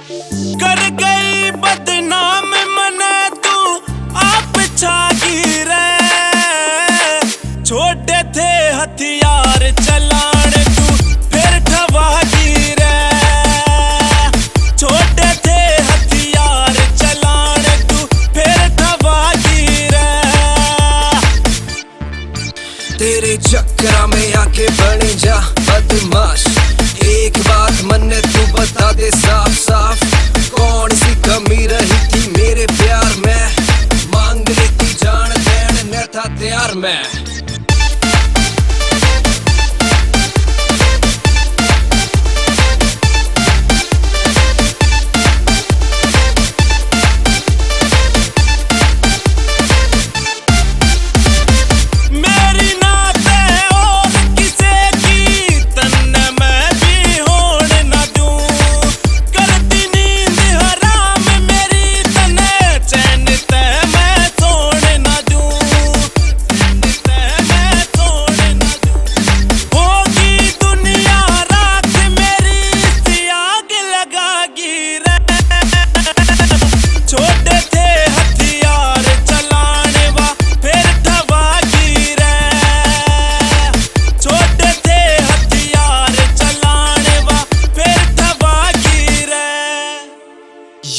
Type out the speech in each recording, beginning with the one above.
कर गई बदनाम मने तू आप छागिरे, छोटे थे हथियार चलाण तू फिर ठवागी रे, छोटे थे हथियार चलाण तू फिर ठवागी रे। तेरे चक्कर में आके बन जा बदमाश, एक बात मन तू बता दे साफ साफ, कौन सी कमी रही थी मेरे प्यार में, मांग लेती जान देने न था तैयार मैं।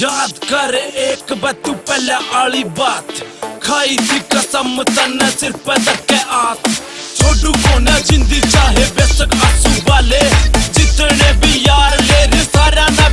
याद कर एक बतू पहले आली बात, खाई थी कसम तन्ने सिर पे धक्के आत, छोटू को न जिंदी चाहे बेशक आंसू वाले, जितने भी यार ले रे सारा न